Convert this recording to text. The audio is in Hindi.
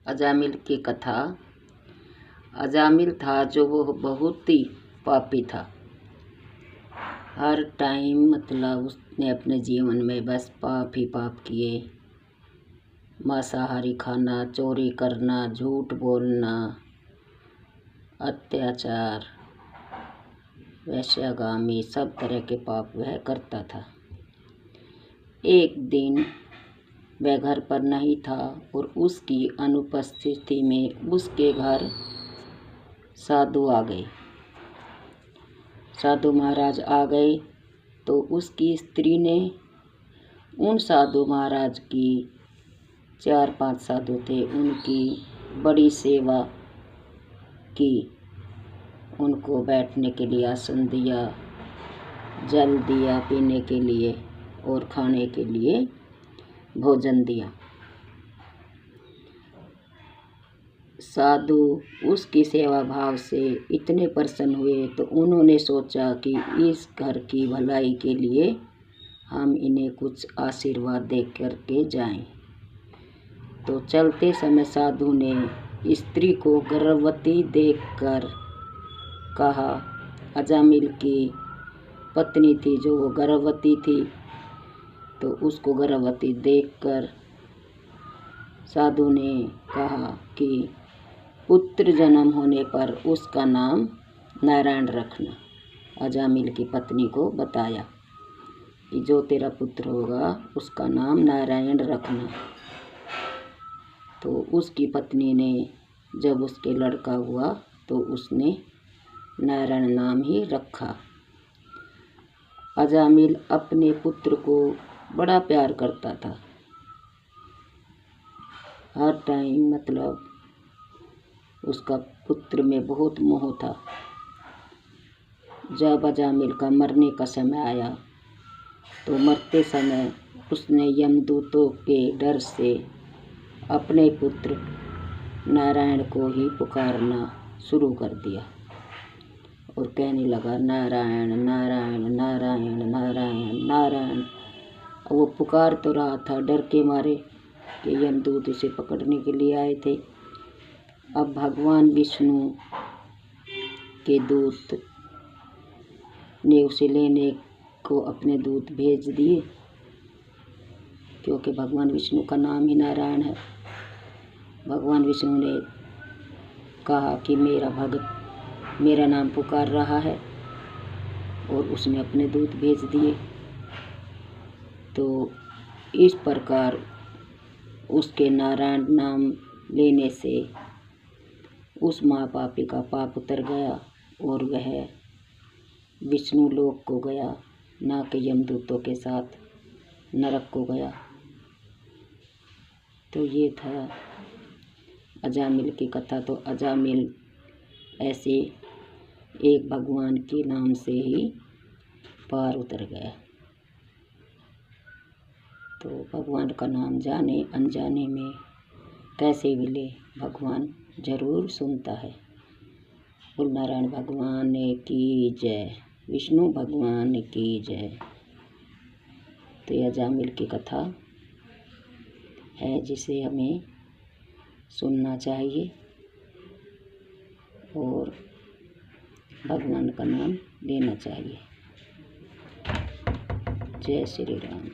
अजामिल की कथा। अजामिल था जो वो बहुत ही पापी था। हर टाइम मतलब उसने अपने जीवन में बस पाप ही पाप किए। मांसाहारी खाना, चोरी करना, झूठ बोलना, अत्याचार, वेश्यागामी, सब तरह के पाप वह करता था। एक दिन वह घर पर नहीं था और उसकी अनुपस्थिति में उसके घर साधु आ गए। साधु महाराज आ गए तो उसकी स्त्री ने उन साधु महाराज की 4-5 साधु थे, उनकी बड़ी सेवा की। उनको बैठने के लिए आसन दिया, जल दिया पीने के लिए और खाने के लिए भोजन दिया। साधु उसकी सेवा भाव से इतने प्रसन्न हुए तो उन्होंने सोचा कि इस घर की भलाई के लिए हम इन्हें कुछ आशीर्वाद दे करके जाएं। तो चलते समय साधु ने स्त्री को गर्भवती देखकर कहा, अजामिल की पत्नी थी जो वो गर्भवती थी, तो उसको गर्भवती देखकर साधु ने कहा कि पुत्र जन्म होने पर उसका नाम नारायण रखना। अजामिल की पत्नी को बताया कि जो तेरा पुत्र होगा उसका नाम नारायण रखना। तो उसकी पत्नी ने जब उसके लड़का हुआ तो उसने नारायण नाम ही रखा। अजामिल अपने पुत्र को बड़ा प्यार करता था। हर टाइम मतलब उसका पुत्र में बहुत मोह था। जब अजामिल का मरने का समय आया तो मरते समय उसने यमदूतों के डर से अपने पुत्र नारायण को ही पुकारना शुरू कर दिया और कहने लगा, नारायण नारायण नारायण नारायण नारायण। वो पुकार तो रहा था डर के मारे कि यमदूत उसे पकड़ने के लिए आए थे। अब भगवान विष्णु के दूत ने उसे लेने को अपने दूत भेज दिए, क्योंकि भगवान विष्णु का नाम ही नारायण है। भगवान विष्णु ने कहा कि मेरा भगत मेरा नाम पुकार रहा है और उसने अपने दूत भेज दिए। तो इस प्रकार उसके नारायण नाम लेने से उस महापापी का पाप उतर गया और वह विष्णु लोक को गया, ना कि यमदूतों के साथ नरक को गया। तो ये था अजामिल की कथा। तो अजामिल ऐसे एक भगवान के नाम से ही पार उतर गया। तो भगवान का नाम जाने अनजाने में कैसे मिले, भगवान जरूर सुनता है। बोल नारायण भगवान की जय, विष्णु भगवान की जय। तो यह अजामिल की कथा है जिसे हमें सुनना चाहिए और भगवान का नाम लेना चाहिए। जय श्री राम।